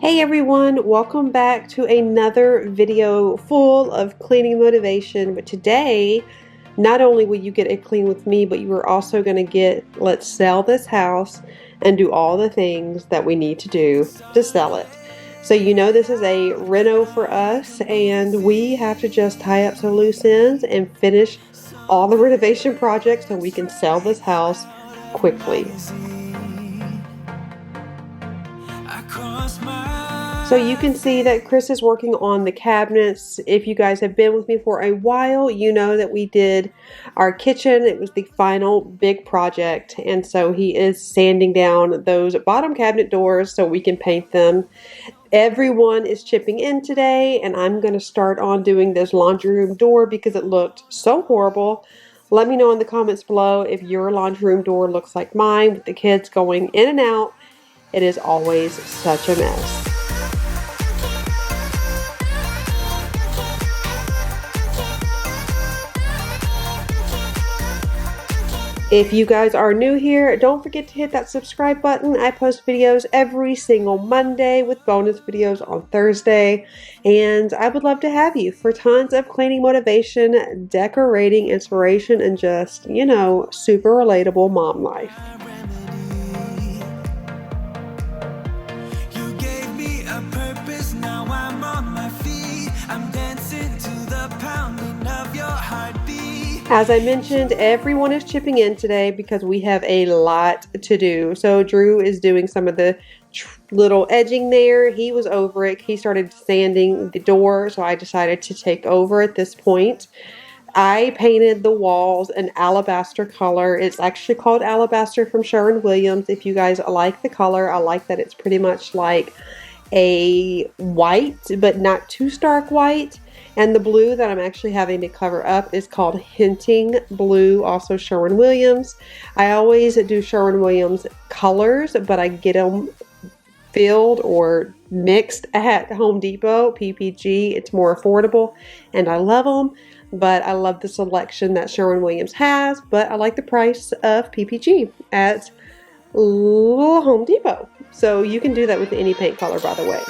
Hey everyone, welcome back to another video full of cleaning motivation. But today, not only will you get a clean with me, but you are also going to get let's sell this house and do all the things that we need to do to sell it. So you know this is a reno for us, and we have to just tie up some loose ends and finish all the renovation projects so we can sell this house quickly. So you can see that Chris is working on the cabinets. If you guys have been with me for a while, you know that we did our kitchen. It was the final big project. And so he is sanding down those bottom cabinet doors so we can paint them. Everyone is chipping in today, and I'm going to start on doing this laundry room door because it looked so horrible. Let me know in the comments below if your laundry room door looks like mine with the kids going in and out. It is always such a mess. If you guys are new here, don't forget to hit that subscribe button. I post videos every single Monday with bonus videos on Thursday. And I would love to have you for tons of cleaning motivation, decorating inspiration, and just, you know, super relatable mom life. You gave me a purpose, now I'm on my feet. I'm dancing to the pounding of your heartbeat. As I mentioned, everyone is chipping in today because we have a lot to do. So Drew is doing some of the little edging there. He was over it. He started sanding the door, so I decided to take over at this point. I painted the walls an alabaster color. It's actually called Alabaster from Sherwin-Williams. If you guys like the color, I like that it's pretty much like a white, but not too stark white. And the blue that I'm actually having to cover up is called Hinting Blue, also Sherwin-Williams. I always do Sherwin-Williams colors, but I get them filled or mixed at Home Depot, PPG. It's more affordable, and I love them. But I love the selection that Sherwin-Williams has, but I like the price of PPG at Home Depot. So you can do that with any paint color, by the way.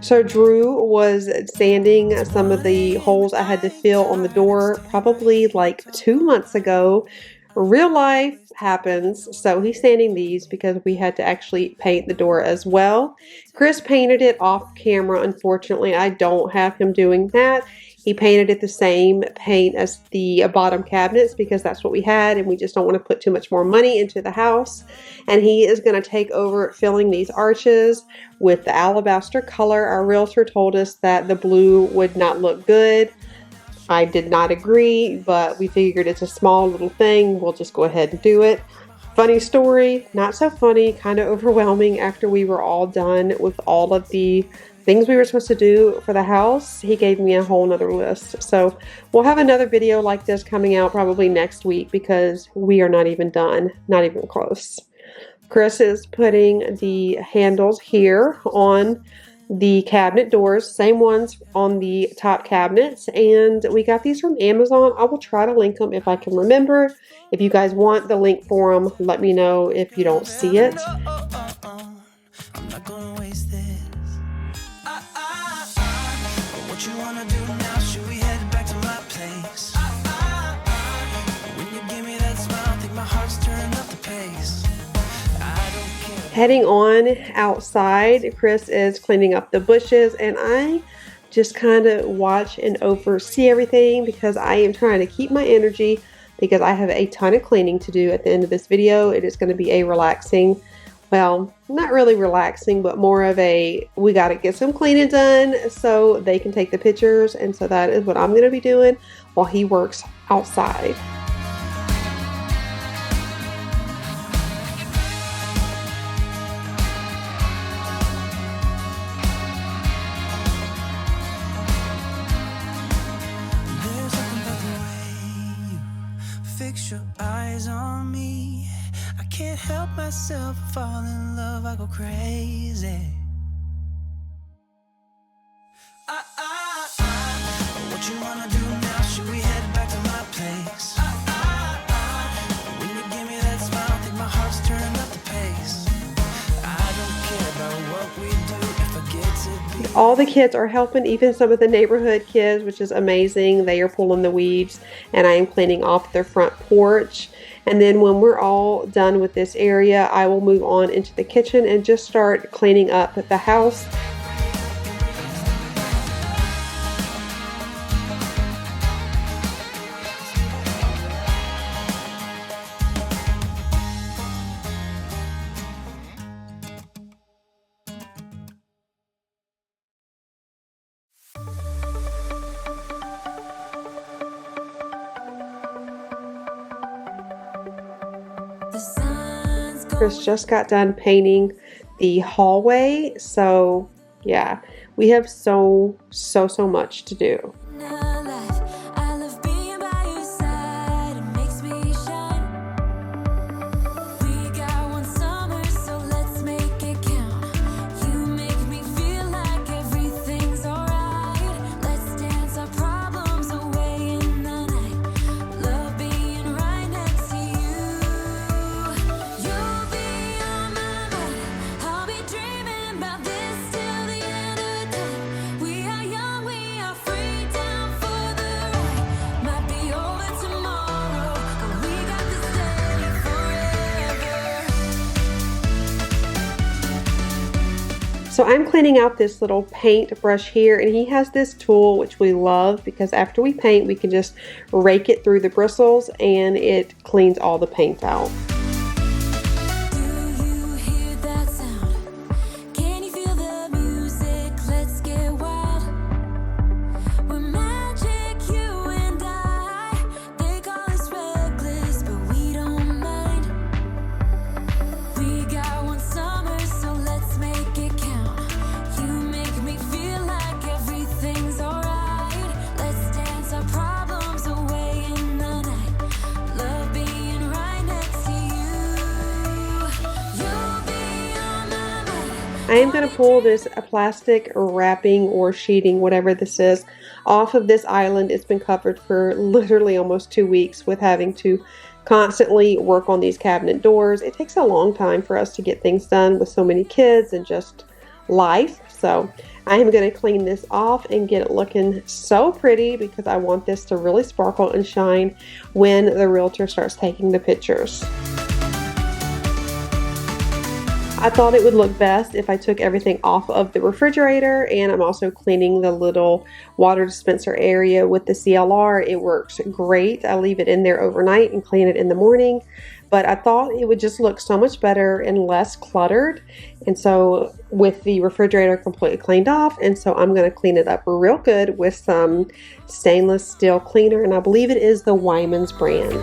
So Drew was sanding some of the holes I had to fill on the door probably like 2 months ago. Real life happens, so he's sanding these because we had to actually paint the door as well. Chris painted it off camera. Unfortunately, I don't have him doing that. He painted it the same paint as the bottom cabinets because that's what we had, and we just don't want to put too much more money into the house. And he is going to take over filling these arches with the alabaster color. Our realtor told us that the blue would not look good. I did not agree, but we figured it's a small little thing. We'll just go ahead and do it. Funny story, not so funny, kind of overwhelming after we were all done with all of the things we were supposed to do for the house. He gave me a whole nother list. So we'll have another video like this coming out probably next week because we are not even done, not even close. Chris is putting the handles here on the cabinet doors, same ones on the top cabinets, and we got these from Amazon. I will try to link them if I can remember. If you guys want the link for them, let me know if you don't see it. I'm not gonna waste this. What you wanna do now? Should we head back to my place? When you give me that smile, I think my heart's turning up the pace. Heading on outside, Chris is cleaning up the bushes, and I just kind of watch and oversee everything because I am trying to keep my energy because I have a ton of cleaning to do at the end of this video. It is going to be a relaxing, well, not really relaxing, but more of a, we got to get some cleaning done so they can take the pictures. And so that is what I'm going to be doing while he works outside. help myself, fall in love, I go crazy. What you wanna do now? Should we head back to my place? When you give me that smile, think my heart's turning up the pace. I don't care about what we do if I get to be. All the kids are helping, even some of the neighborhood kids, which is amazing. They are pulling the weeds, and I am cleaning off their front porch. And then when we're all done with this area, I will move on into the kitchen and just start cleaning up the house. Chris just got done painting the hallway, so yeah, we have so much to do. So I'm cleaning out this little paint brush here, and he has this tool which we love because after we paint we can just rake it through the bristles and it cleans all the paint out. I am going to pull this plastic wrapping or sheeting, whatever this is, off of this island. It's been covered for literally almost 2 weeks with having to constantly work on these cabinet doors. It takes a long time for us to get things done with so many kids and just life. So I am going to clean this off and get it looking so pretty because I want this to really sparkle and shine when the realtor starts taking the pictures. I thought it would look best if I took everything off of the refrigerator, and I'm also cleaning the little water dispenser area with the CLR. It works great. I leave it in there overnight and clean it in the morning, but I thought it would just look so much better and less cluttered. And so with the refrigerator completely cleaned off, and so I'm going to clean it up real good with some stainless steel cleaner, and I believe it is the Wyman's brand.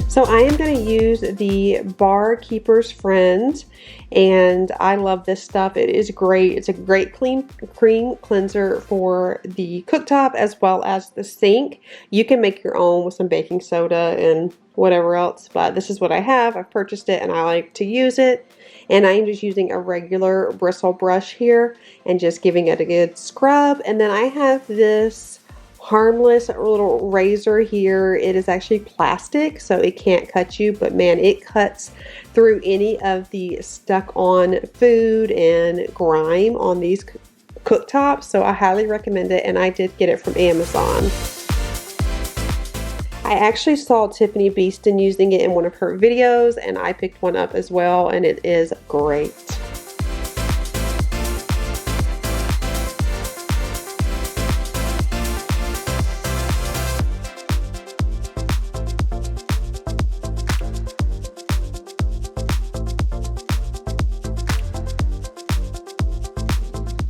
So I am going to use the Barkeeper's Friend, and I love this stuff. It is great. It's a great cream cleanser for the cooktop as well as the sink. You can make your own with some baking soda and whatever else, but this is what I have. I've purchased it and I like to use it. And I am just using a regular bristle brush here and just giving it a good scrub. And then I have this harmless little razor here. It is actually plastic, so it can't cut you, but man, it cuts through any of the stuck on food and grime on these cooktops. So I highly recommend it, and I did get it from Amazon. I actually saw Tiffany Beeston using it in one of her videos, and I picked one up as well, and it is great.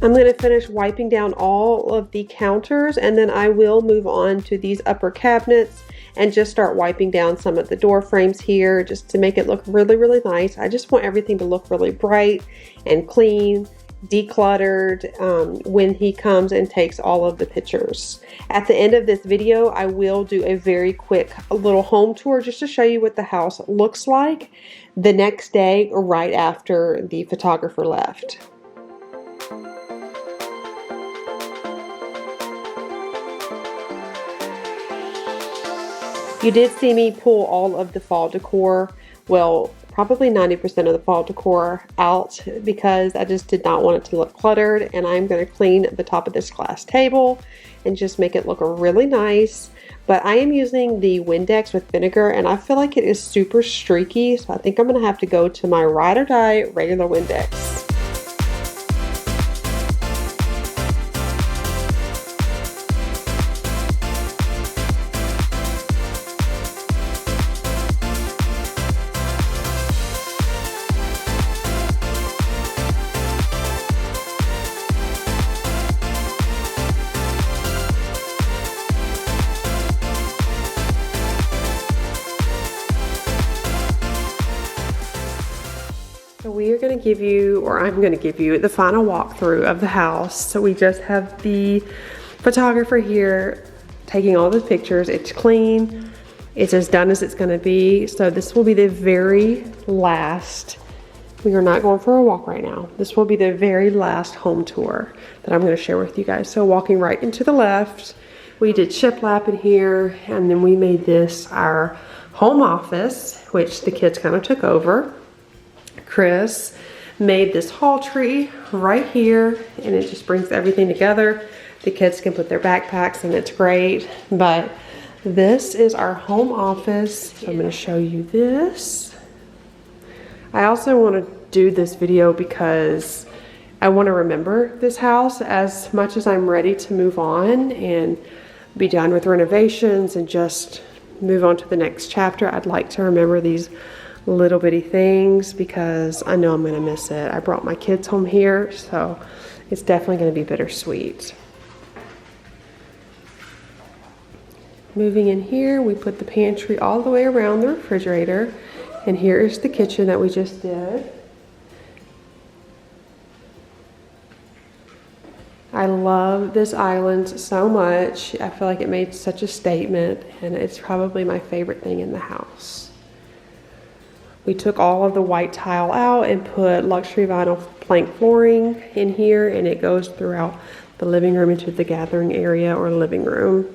I'm going to finish wiping down all of the counters, and then I will move on to these upper cabinets and just start wiping down some of the door frames here just to make it look really, really nice. I just want everything to look really bright and clean, decluttered when he comes and takes all of the pictures. At the end of this video, I will do a very quick little home tour just to show you what the house looks like the next day right after the photographer left. You did see me pull all of the fall decor, well, probably 90% of the fall decor out because I just did not want it to look cluttered, and I'm going to clean the top of this glass table and just make it look really nice. But I am using the Windex with vinegar, and I feel like it is super streaky, so I think I'm going to have to go to my Ride or Die regular Windex. So we are going to give you, or I'm going to give you, the final walkthrough of the house. So we just have the photographer here taking all the pictures. It's clean. It's as done as it's going to be. So this will be the very last. We are not going for a walk right now. This will be the very last home tour that I'm going to share with you guys. So walking right into the left, we did shiplap in here, and then we made this our home office, which the kids kind of took over. Chris made this hall tree right here, and it just brings everything together. The kids can put their backpacks, and it's great. But this is our home office. So I'm going to show you this. I also want to do this video because I want to remember this house as much as I'm ready to move on and be done with renovations and just move on to the next chapter. I'd like to remember these little bitty things because I know I'm going to miss it. I brought my kids home here, so it's definitely going to be bittersweet. Moving in here, we put the pantry all the way around the refrigerator, and here is the kitchen that we just did. I love this island so much. I feel like it made such a statement, and it's probably my favorite thing in the house. We took all of the white tile out and put luxury vinyl plank flooring in here, and it goes throughout the living room into the gathering area or living room.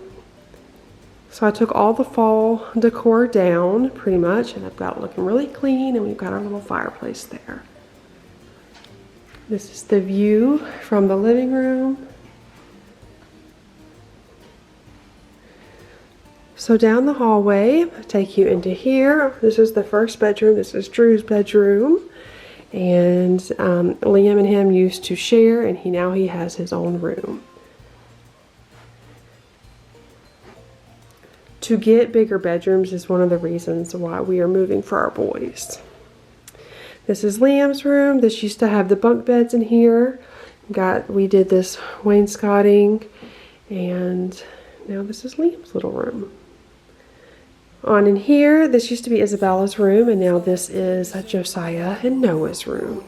So I took all the fall decor down pretty much, and I've got it looking really clean, and we've got our little fireplace there. This is the view from the living room. So down the hallway, I'll take you into here. This is the first bedroom. This is Drew's bedroom. And Liam and him used to share, and now he has his own room. To get bigger bedrooms is one of the reasons why we are moving for our boys. This is Liam's room. This used to have the bunk beds in here. We did this wainscoting, and now this is Liam's little room. On in here, this used to be Isabella's room, and now this is Josiah and Noah's room.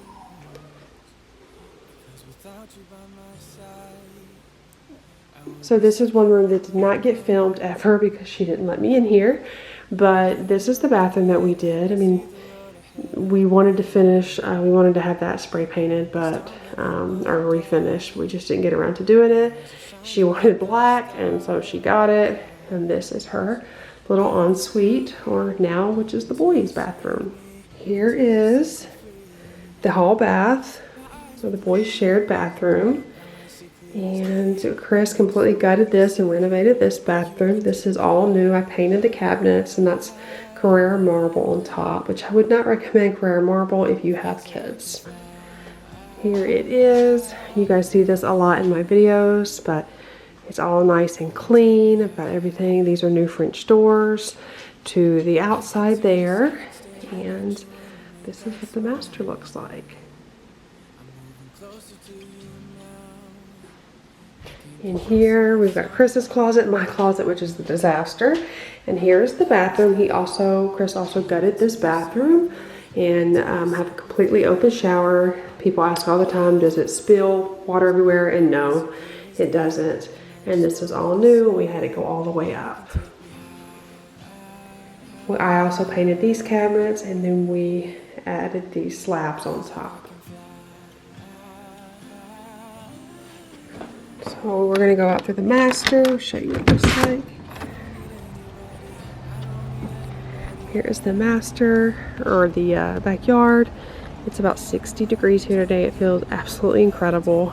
So this is one room that did not get filmed ever because she didn't let me in here. But this is the bathroom that we did. I mean, we wanted to finish, we wanted to have that spray painted, but, or refinished. We just didn't get around to doing it. She wanted black, and so she got it. And this is her little ensuite, or now, which is the boys' bathroom. Here is the hall bath, so the boys' shared bathroom. And Chris completely gutted this and renovated this bathroom. This is all new. I painted the cabinets, and that's Carrara marble on top, which I would not recommend Carrara marble if you have kids. Here it is. You guys see this a lot in my videos, but it's all nice and clean. I've got everything. These are new French doors to the outside there. And this is what the master looks like. In here, we've got Chris's closet, my closet, which is the disaster. And here's the bathroom. Chris also gutted this bathroom and have a completely open shower. People ask all the time, does it spill water everywhere? And no, it doesn't. And this is all new. We had it go all the way up. I also painted these cabinets, and then we added these slabs on top. So we're going to go out through the master, show you what it looks like. Here is the master, or the backyard. It's about 60 degrees here today. It feels absolutely incredible.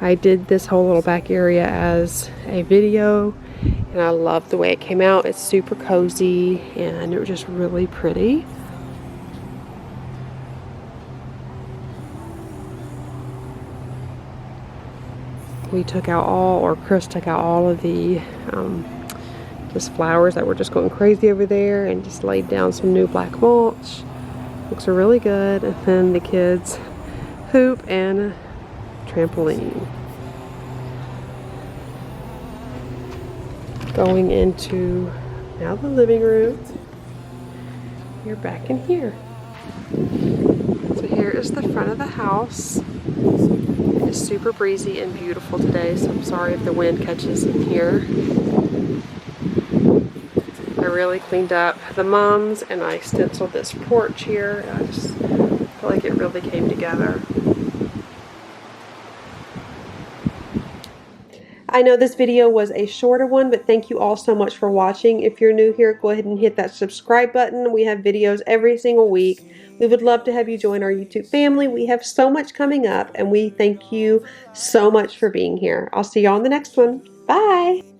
I did this whole little back area as a video, and I love the way it came out. It's super cozy, and it was just really pretty. We took out Chris took out all of the just flowers that were just going crazy over there, and just laid down some new black mulch. Looks really good. And then the kids hoop and trampoline. Going into now the living room. You're back in here. So here is the front of the house. It's super breezy and beautiful today, so I'm sorry if the wind catches in here. I really cleaned up the mums, and I stenciled this porch here. I just feel like it really came together. I know this video was a shorter one, but thank you all so much for watching. If you're new here, go ahead and hit that subscribe button. We have videos every single week. We would love to have you join our YouTube family. We have so much coming up, and we thank you so much for being here. I'll see you on the next one. Bye!